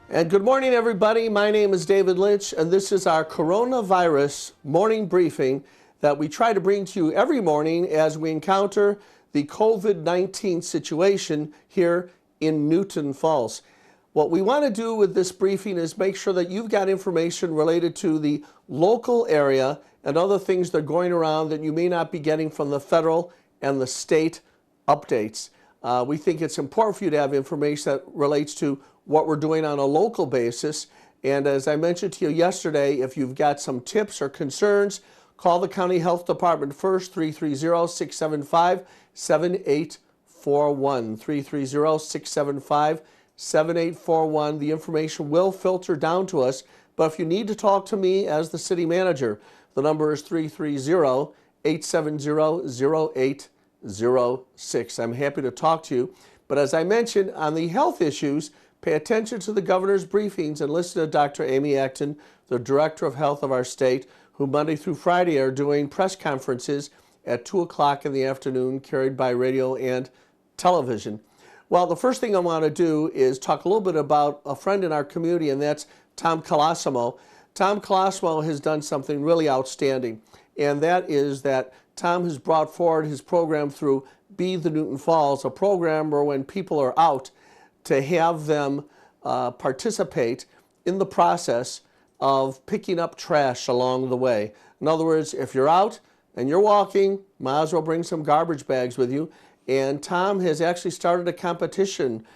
And good morning, everybody. My name is David Lynch, and this is our coronavirus morning briefing that we try to bring to you every morning as we encounter the COVID-19 situation here in Newton Falls. What we want to do with this briefing is make sure that you've got information related to the local area and other things that are going around that you may not be getting from the federal and the state updates. We think it's important for you to have information that relates to what we're doing on a local basis. And as I mentioned to you yesterday, if you've got some tips or concerns, call the County Health Department first, 330-675-7841, 330-675-7841. The information will filter down to us, but if you need to talk to me as the city manager, the number is 330-870-0806. I'm happy to talk to you. But as I mentioned, on the health issues, pay attention to the governor's briefings and listen to Dr. Amy Acton, the director of health of our state, who Monday through Friday are doing press conferences at 2 o'clock in the afternoon, carried by radio and television. Well, the first thing I want to do is talk a little bit about a friend in our community, and that's Tom Colosimo. Tom Colosimo has done something really outstanding, and that is that Tom has brought forward his program through Be the Newton Falls, a program where when people are out, to have them participate in the process of picking up trash along the way. In other words, if you're out and you're walking, might as well bring some garbage bags with you. And Tom has actually started a competition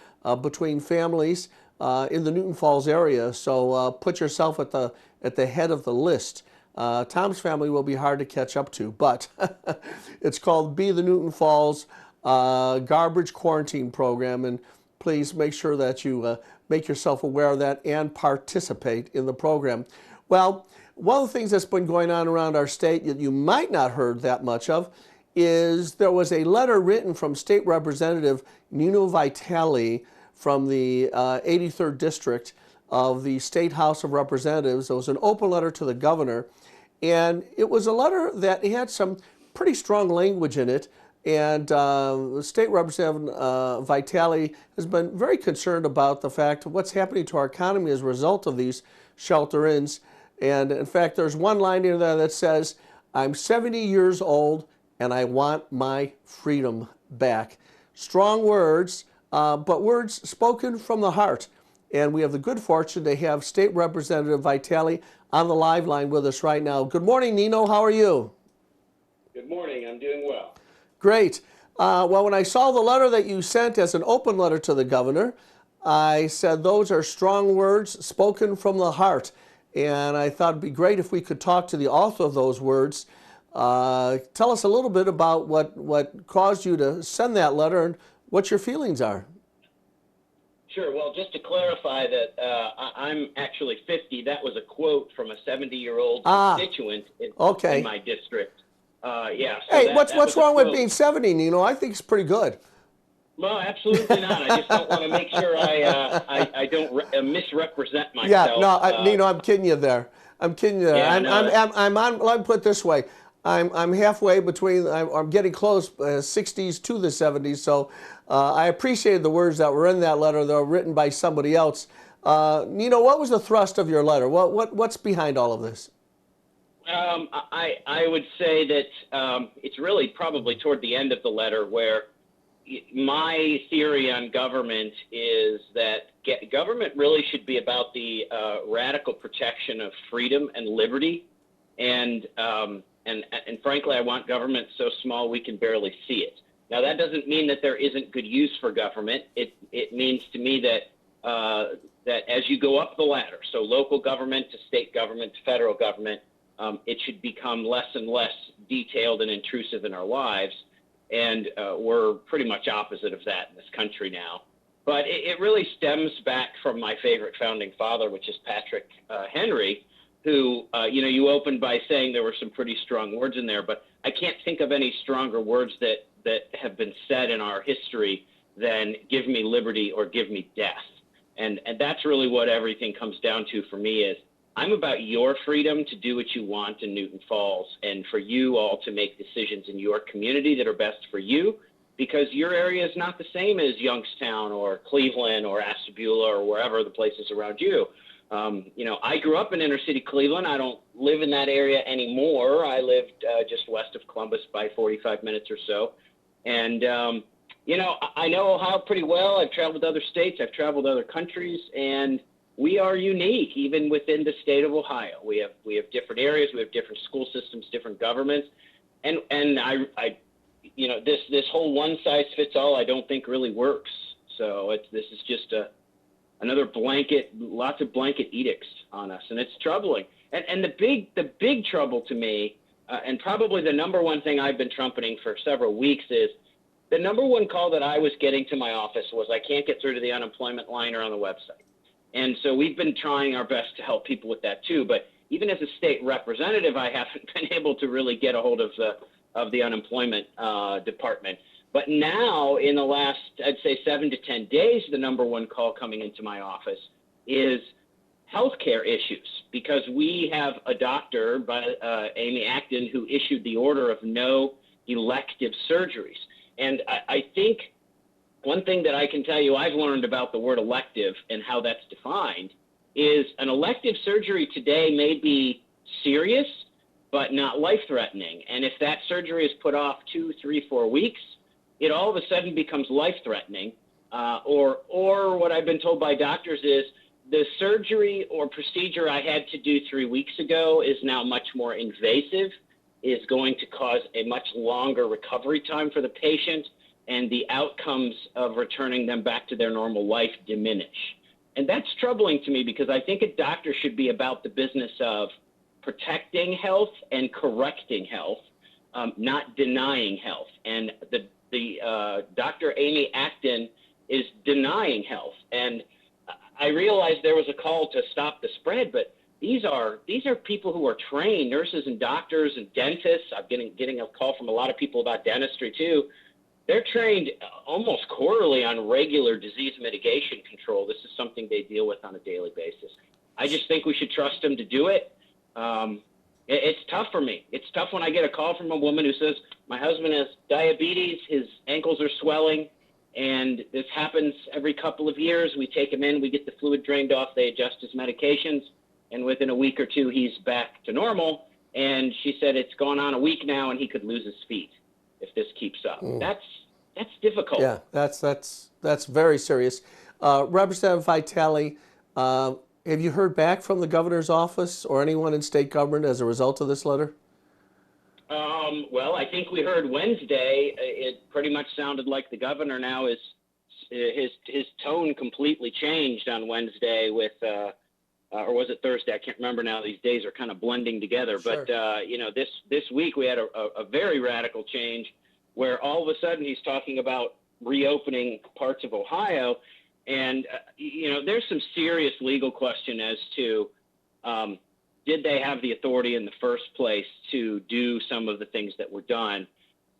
between families in the Newton Falls area. So put yourself at the head of the list. Tom's family will be hard to catch up to, but it's called Be the Newton Falls Garbage Quarantine Program, and please make sure that you make yourself aware of that and participate in the program. Well, one of the things that's been going on around our state that you might not heard that much of is there was a letter written from State Representative Nino Vitale from the 83rd District of the State House of Representatives. It was an open letter to the governor, and it was a letter that had some pretty strong language in it. And State Representative Vitale has been very concerned about the fact of what's happening to our economy as a result of these shelter-ins. And in fact, there's one line in there that says, "I'm 70 years old and I want my freedom back." Strong words, but words spoken from the heart. And we have the good fortune to have State Representative Vitale on the live line with us right now. Good morning, Nino. How are you? Good morning. I'm doing well. Great. Well, when I saw the letter that you sent as an open letter to the governor, I said those are strong words spoken from the heart. And I thought it'd be great if we could talk to the author of those words. Tell us a little bit about what caused you to send that letter and what your feelings are. Sure. Well, just to clarify that I'm actually 50. That was a quote from a 70-year-old constituent in my district. Yeah. So hey, what's wrong with being 70, Nino? I think it's pretty good. No, absolutely not. I just don't want to make sure I don't misrepresent myself. Yeah, no, Nino, I'm kidding you there. I'm kidding you there. Yeah, I'm on. Let me put it this way. I'm halfway between. I'm getting close, 60s to the 70s. So I appreciated the words that were in that letter that were written by somebody else. Nino, what was the thrust of your letter? What's behind all of this? I would say that it's really probably toward the end of the letter where my theory on government is that government really should be about the radical protection of freedom and liberty. And frankly, I want government so small we can barely see it. Now, that doesn't mean that there isn't good use for government. It means to me that that as you go up the ladder, so local government to state government to federal government, it should become less and less detailed and intrusive in our lives. And we're pretty much opposite of that in this country now. But it really stems back from my favorite founding father, which is Patrick Henry, who, you opened by saying there were some pretty strong words in there, but I can't think of any stronger words that have been said in our history than give me liberty or give me death. And that's really what everything comes down to for me is I'm about your freedom to do what you want in Newton Falls and for you all to make decisions in your community that are best for you, because your area is not the same as Youngstown or Cleveland or Ashtabula or wherever the places around you. I grew up in inner city Cleveland. I don't live in that area anymore. I lived just west of Columbus by 45 minutes or so. And, I know Ohio pretty well. I've traveled to other states. I've traveled to other countries. And we are unique, even within the state of Ohio. We have different areas. We have different school systems, different governments. And this whole one size fits all, I don't think really works. So this is just another blanket, lots of blanket edicts on us, and it's troubling. And the big trouble to me, and probably the number one thing I've been trumpeting for several weeks, is the number one call that I was getting to my office was, I can't get through to the unemployment line or on the website. And so we've been trying our best to help people with that too. But even as a state representative, I haven't been able to really get a hold of the unemployment department. But now, in the last, I'd say 7 to 10 days, the number one call coming into my office is healthcare issues, because we have a doctor, Amy Acton, who issued the order of no elective surgeries. And I think one thing that I can tell you I've learned about the word elective and how that's defined is an elective surgery today may be serious, but not life-threatening. And if that surgery is put off 2, 3, 4 weeks, it all of a sudden becomes life-threatening. Or what I've been told by doctors is the surgery or procedure I had to do 3 weeks ago is now much more invasive, is going to cause a much longer recovery time for the patient, and the outcomes of returning them back to their normal life diminish. And that's troubling to me, because I think a doctor should be about the business of protecting health and correcting health, not denying health. And the Dr. Amy Acton is denying health. And I realized there was a call to stop the spread, but these are people who are trained, nurses and doctors and dentists. I'm getting a call from a lot of people about dentistry too. They're trained almost quarterly on regular disease mitigation control. This is something they deal with on a daily basis. I just think we should trust them to do it. It's tough for me. It's tough when I get a call from a woman who says, my husband has diabetes, his ankles are swelling, and this happens every couple of years. We take him in, we get the fluid drained off, they adjust his medications, and within a week or two, he's back to normal. And she said it's gone on a week now, and he could lose his feet if this keeps up. That's difficult. Yeah, that's very serious. Representative Vitale, have you heard back from the governor's office or anyone in state government as a result of this letter? Well, I think we heard Wednesday. It pretty much sounded like the governor now is his tone completely changed on Wednesday with, or was it Thursday? I can't remember now. These days are kind of blending together. Sure. But this week we had a very radical change where all of a sudden he's talking about reopening parts of Ohio. And, there's some serious legal question as to did they have the authority in the first place to do some of the things that were done?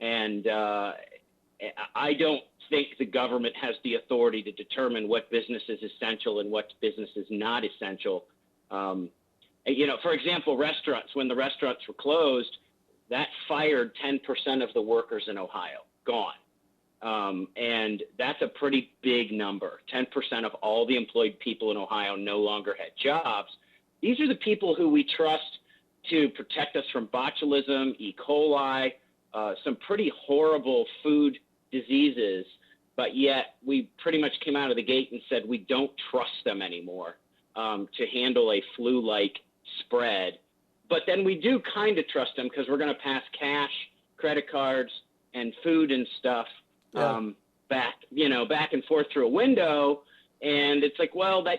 And I don't think the government has the authority to determine what business is essential and what business is not essential. For example, restaurants, when the restaurants were closed, that fired 10% of the workers in Ohio, gone. And that's a pretty big number. 10% of all the employed people in Ohio no longer had jobs. These are the people who we trust to protect us from botulism, E. coli, some pretty horrible food diseases, but yet we pretty much came out of the gate and said we don't trust them anymore to handle a flu-like spread. But then we do kind of trust them because we're going to pass cash, credit cards, and food and stuff back and forth through a window. And it's like, well, that,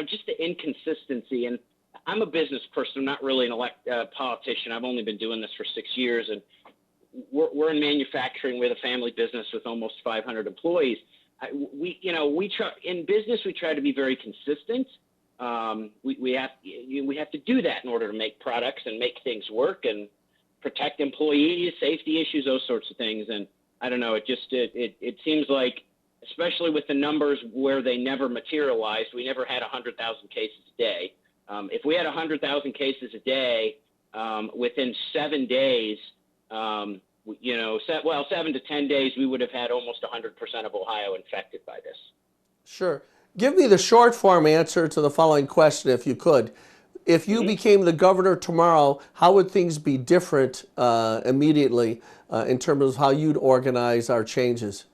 just the inconsistency. And I'm a business person. I'm not really an politician. I've only been doing this for 6 years. And we're in manufacturing with a family business with almost 500 employees. In business, we try to be very consistent. We have to do that in order to make products and make things work and protect employees, safety issues, those sorts of things. And I don't know, it seems like, especially with the numbers where they never materialized, we never had 100,000 cases a day. If we had 100,000 cases a day, within 7 days, well, 7 to 10 days, we would have had almost 100% of Ohio infected by this. Sure. Give me the short form answer to the following question, if you could. If you became the governor tomorrow, how would things be different immediately in terms of how you'd organize our changes?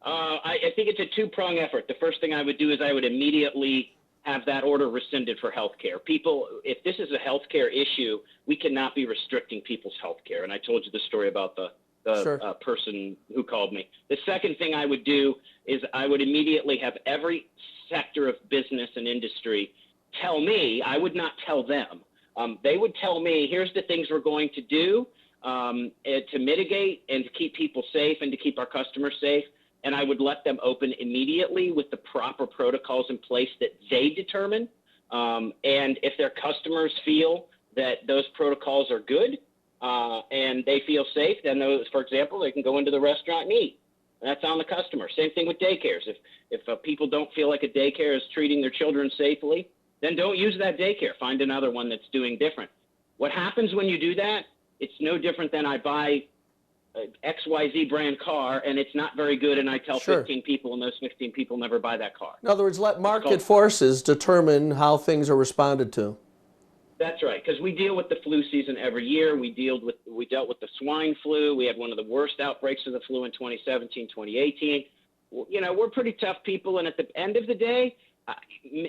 I think it's a two-prong effort. The first thing I would do is I would immediately have that order rescinded for healthcare. People, if this is a healthcare issue, we cannot be restricting people's healthcare. And I told you the story about the Sure. person who called me. The second thing I would do is I would immediately have every sector of business and industry tell me. I would not tell them. They would tell me, here's the things we're going to do to mitigate and to keep people safe and to keep our customers safe. And I would let them open immediately with the proper protocols in place that they determine. And if their customers feel that those protocols are good and they feel safe, then those, for example, they can go into the restaurant and eat. That's on the customer. Same thing with daycares. If people don't feel like a daycare is treating their children safely, then don't use that daycare. Find another one that's doing different. What happens when you do that? It's no different than I buy XYZ brand car and it's not very good and I tell Sure. 15 people and those 15 people never buy that car. In other words, let market forces determine how things are responded to. That's right, because we deal with the flu season every year. We dealt with the swine flu. We had one of the worst outbreaks of the flu in 2017, 2018. We're pretty tough people, and at the end of the day,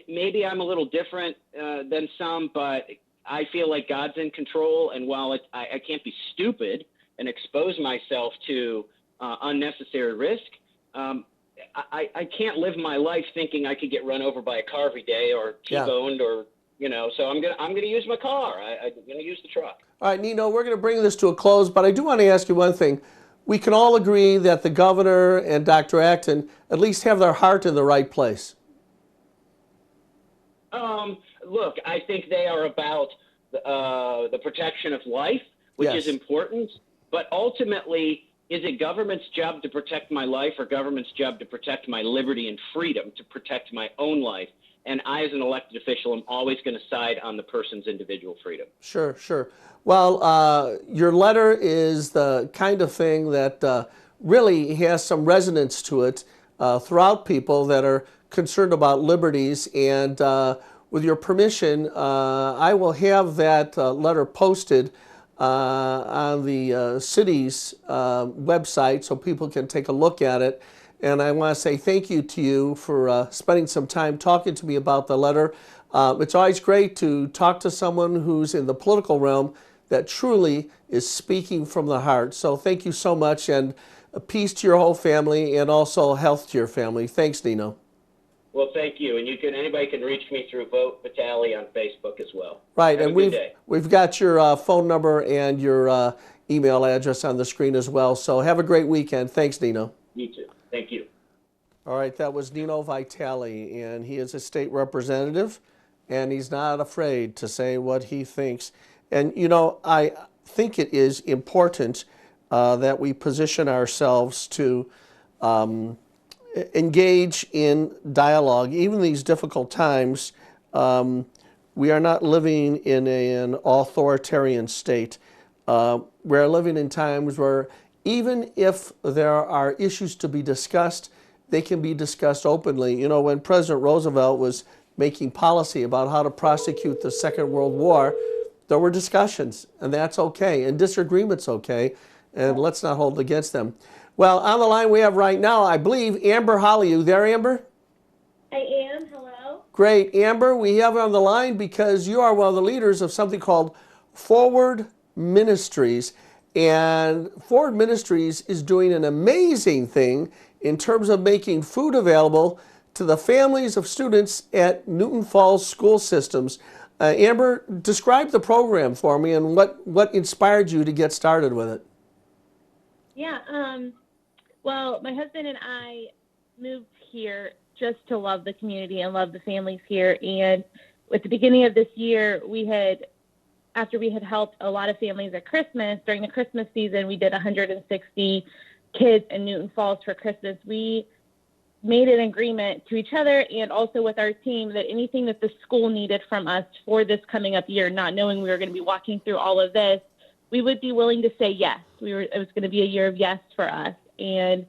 maybe I'm a little different than some, but I feel like God's in control, and while I can't be stupid and expose myself to unnecessary risk, I can't live my life thinking I could get run over by a car every day or T-boned or so I'm gonna use my car. I'm gonna use the truck. All right, Nino, we're going to bring this to a close, but I do want to ask you one thing. We can all agree that the governor and Dr. Acton at least have their heart in the right place. Look, I think they are about the protection of life, which Yes. is important. But ultimately, is it government's job to protect my life or government's job to protect my liberty and freedom, to protect my own life? And I, as an elected official, am always going to side on the person's individual freedom. Sure, sure. Well, your letter is the kind of thing that really has some resonance to it throughout people that are concerned about liberties. And with your permission, I will have that letter posted on the city's website so people can take a look at it. And I want to say thank you to you for spending some time talking to me about the letter. It's always great to talk to someone who's in the political realm that truly is speaking from the heart. So thank you so much, and peace to your whole family and also health to your family. Thanks, Nino. Well, thank you. And anybody can reach me through Vote Vitale on Facebook as well. Right, Have and a good day. we've got your phone number and your email address on the screen as well. So have a great weekend. Thanks, Nino. You too. Thank you. All right, that was Nino Vitale, and he is a state representative, and he's not afraid to say what he thinks. And, I think it is important that we position ourselves to engage in dialogue. Even these difficult times, we are not living in an authoritarian state. We're living in times where even if there are issues to be discussed, they can be discussed openly. When President Roosevelt was making policy about how to prosecute the Second World War, there were discussions, and that's okay, and disagreement's okay, and let's not hold against them. Well, on the line we have right now, I believe, Amber Holly. You there, Amber? I am. Hello. Great. Amber, we have you on the line because you are one of the leaders of something called Forward Ministries. And Forward Ministries is doing an amazing thing in terms of making food available to the families of students at Newton Falls school systems. Amber, describe the program for me and what inspired you to get started with it. Yeah. Well, my husband and I moved here just to love the community and love the families here. And at the beginning of this year, after we had helped a lot of families at Christmas, during the Christmas season, we did 160 kids in Newton Falls for Christmas. We made an agreement to each other and also with our team that anything that the school needed from us for this coming up year, not knowing we were going to be walking through all of this, we would be willing to say yes. It was going to be a year of yes for us. And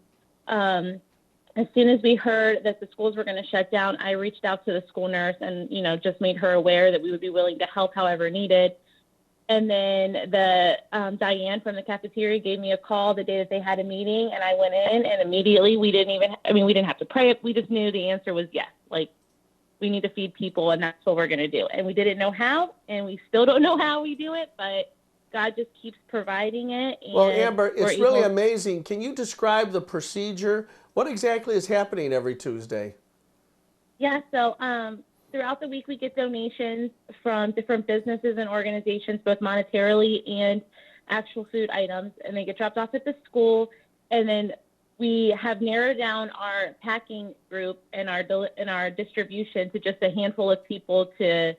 as soon as we heard that the schools were going to shut down, I reached out to the school nurse and, just made her aware that we would be willing to help however needed. And then Diane from the cafeteria gave me a call the day that they had a meeting, and I went in, and immediately we didn't have to pray. We just knew the answer was yes. Like, we need to feed people, and that's what we're going to do. And we didn't know how, and we still don't know how we do it, but God just keeps providing it. And Well, Amber, it's really amazing. Can you describe the procedure? What exactly is happening every Tuesday? Yeah, so throughout the week we get donations from different businesses and organizations, both monetarily and actual food items, and they get dropped off at the school. And then we have narrowed down our packing group and our distribution to just a handful of people to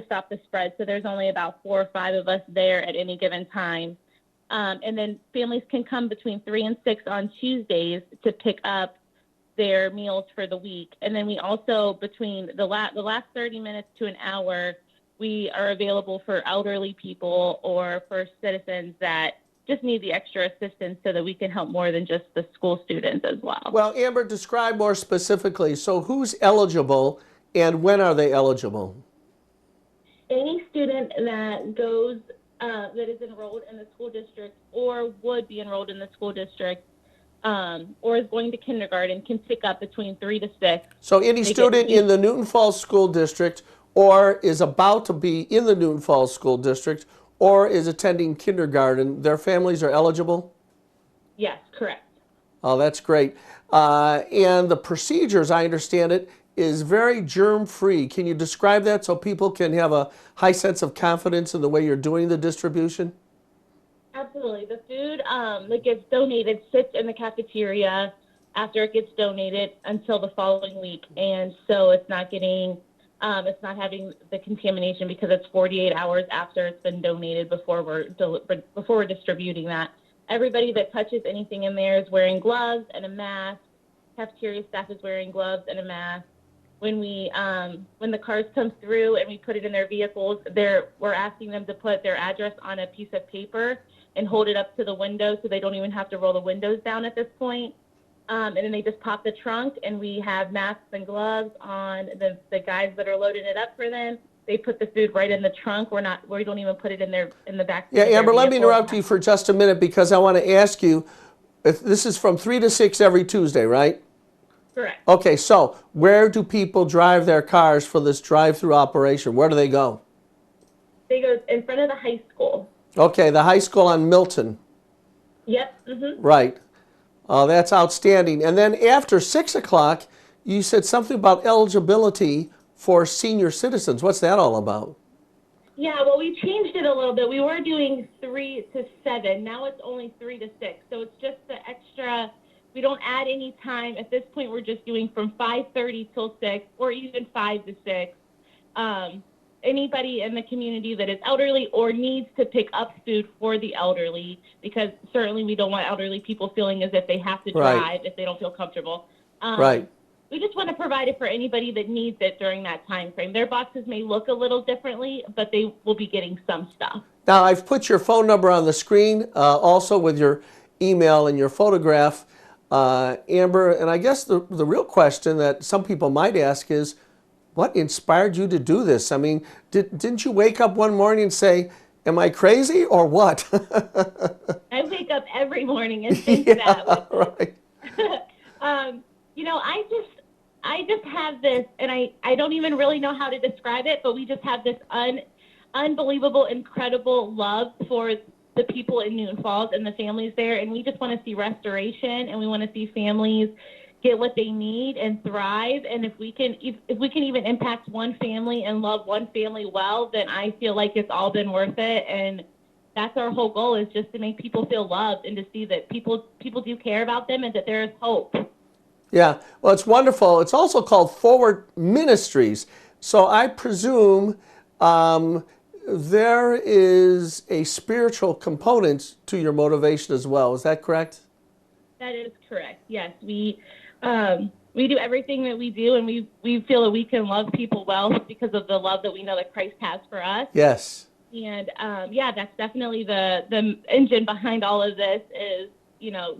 stop the spread. So there's only about 4 or 5 of us there at any given time. And then families can come between 3 and 6 on Tuesdays to pick up their meals for the week. And then we also, between the last 30 minutes to an hour, we are available for elderly people or for citizens that just need the extra assistance so that we can help more than just the school students as well. Well, Amber, describe more specifically. So who's eligible and when are they eligible? Any student that goes, that is enrolled in the school district or would be enrolled in the school district or is going to kindergarten can pick up between 3 to 6. So any student in the Newton Falls School District or is about to be in the Newton Falls School District or is attending kindergarten, their families are eligible? Yes, correct. Oh, that's great. And the procedures, I understand it, is very germ-free. Can you describe that so people can have a high sense of confidence in the way you're doing the distribution? Absolutely. The food that gets donated sits in the cafeteria after it gets donated until the following week. And so it's not having the contamination because it's 48 hours after it's been donated before we're distributing that. Everybody that touches anything in there is wearing gloves and a mask. Cafeteria staff is wearing gloves and a mask. When the cars come through and we put it in their vehicles, we're asking them to put their address on a piece of paper and hold it up to the window so they don't even have to roll the windows down at this point. And then they just pop the trunk, and we have masks and gloves on the guys that are loading it up for them. They put the food right in the trunk. We don't even put it in the back. Yeah, Amber, let me interrupt you for just a minute because I want to ask you, if this is from 3 to 6 every Tuesday, right? Correct. Okay, so where do people drive their cars for this drive-through operation? Where do they go? They go in front of the high school. Okay, the high school on Milton. Yep. Mm-hmm. Right. That's outstanding. And then after 6 o'clock, you said something about eligibility for senior citizens. What's that all about? Yeah, well, we changed it a little bit. We were doing 3 to 7. Now it's only 3 to 6. So it's just the extra. We don't add any time. At this point, we're just doing from 5:30 till 6 or even 5 to 6. Anybody in the community that is elderly or needs to pick up food for the elderly, because certainly we don't want elderly people feeling as if they have to drive if they don't feel comfortable. Right. We just want to provide it for anybody that needs it during that time frame. Their boxes may look a little differently, but they will be getting some stuff. Now, I've put your phone number on the screen, also with your email and your photograph, Amber. And I guess the real question that some people might ask is, what inspired you to do this? I mean, didn't you wake up one morning and say, am I crazy or what? I wake up every morning and think that. Right. I just have this, and I don't even really know how to describe it, but we just have this unbelievable, incredible love for the people in Newton Falls and the families there, and we just want to see restoration, and we want to see families get what they need and thrive. And if we can even impact one family and love one family well, then I feel like it's all been worth it. And that's our whole goal, is just to make people feel loved and to see that people do care about them and that there is hope. Yeah, well, it's wonderful. It's also called Forward Ministries. So I presume there is a spiritual component to your motivation as well. Is that correct? That is correct. Yes, we do everything that we do, and we feel that we can love people well because of the love that we know that Christ has for us. Yes. And yeah, that's definitely the engine behind all of this is,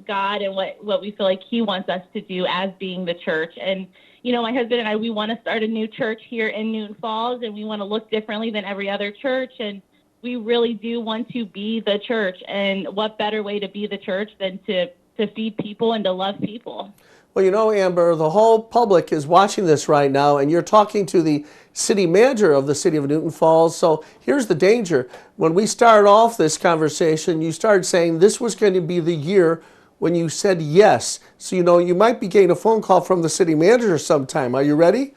God and what we feel like he wants us to do as being the church. And, my husband and I, we want to start a new church here in Newton Falls, and we want to look differently than every other church. And we really do want to be the church. And what better way to be the church than to feed people and to love people? Well, Amber, the whole public is watching this right now, and you're talking to the city manager of the city of Newton Falls. So here's the danger. When we started off this conversation, you started saying this was going to be the year when you said yes. So, you might be getting a phone call from the city manager sometime. Are you ready?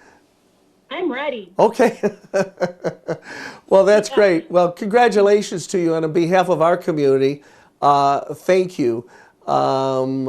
I'm ready. Okay. Well, that's great. Well, congratulations to you, and on behalf of our community, thank you. One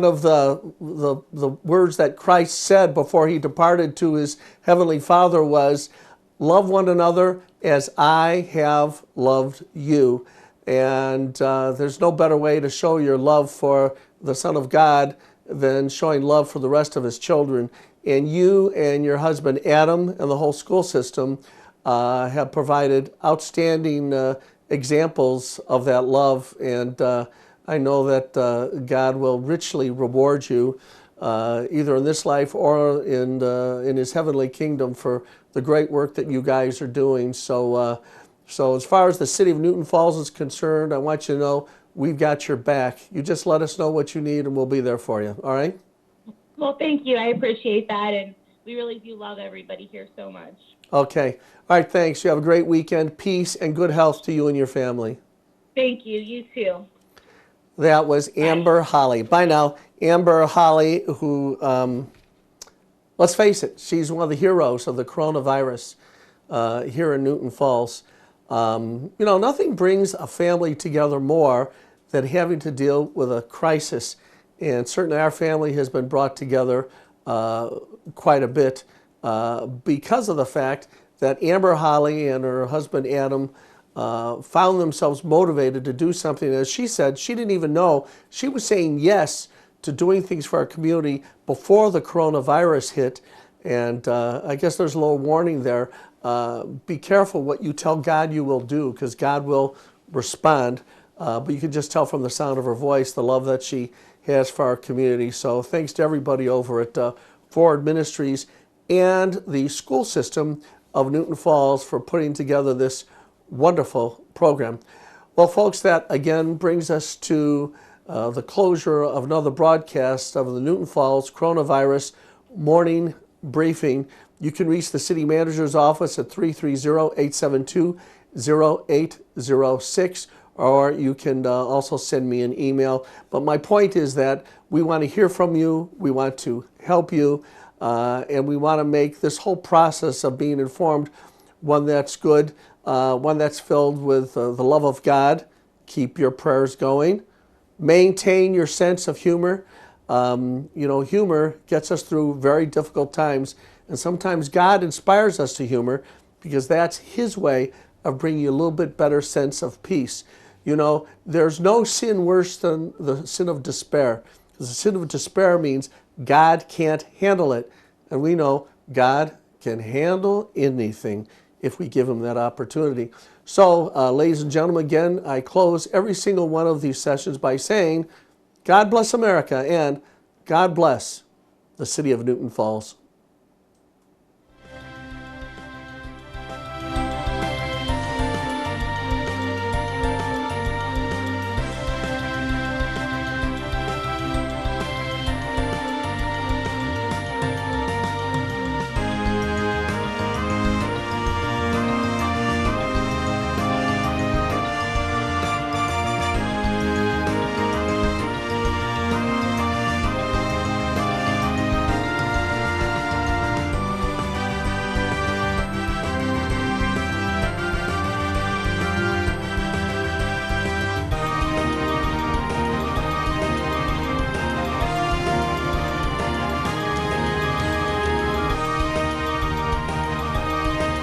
of the words that Christ said before he departed to his heavenly Father was, "Love one another as I have loved you." And there's no better way to show your love for the Son of God than showing love for the rest of his children. And you and your husband Adam and the whole school system have provided outstanding examples of that love, and I know that God will richly reward you either in this life or in his heavenly kingdom for the great work that you guys are doing. So as far as the city of Newton Falls is concerned, I want you to know we've got your back. You just let us know what you need and we'll be there for you. All right? Well, thank you. I appreciate that. And we really do love everybody here so much. Okay. All right, thanks. You have a great weekend. Peace and good health to you and your family. Thank you. You too. That was Amber Holly. Bye now. Amber Holly, who, let's face it, she's one of the heroes of the coronavirus here in Newton Falls. Nothing brings a family together more than having to deal with a crisis. And certainly our family has been brought together quite a bit because of the fact that Amber Holly and her husband Adam found themselves motivated to do something. As she said, she didn't even know. She was saying yes to doing things for our community before the coronavirus hit. And I guess there's a little warning there. Be careful what you tell God you will do, because God will respond. But you can just tell from the sound of her voice the love that she has for our community. So thanks to everybody over at Forward Ministries and the school system of Newton Falls for putting together this wonderful program. Well, folks, that again brings us to the closure of another broadcast of the Newton Falls Coronavirus Morning Briefing. You can reach the city manager's office at 330-872-0806, or you can also send me an email. But my point is that we want to hear from you, we want to help you, and we want to make this whole process of being informed one that's good, one that's filled with the love of God. Keep your prayers going. Maintain your sense of humor. Humor gets us through very difficult times, and sometimes God inspires us to humor because that's his way of bringing you a little bit better sense of peace. There's no sin worse than the sin of despair, because the sin of despair means God can't handle it. And we know God can handle anything if we give him that opportunity. So, ladies and gentlemen, again, I close every single one of these sessions by saying, God bless America and God bless the city of Newton Falls.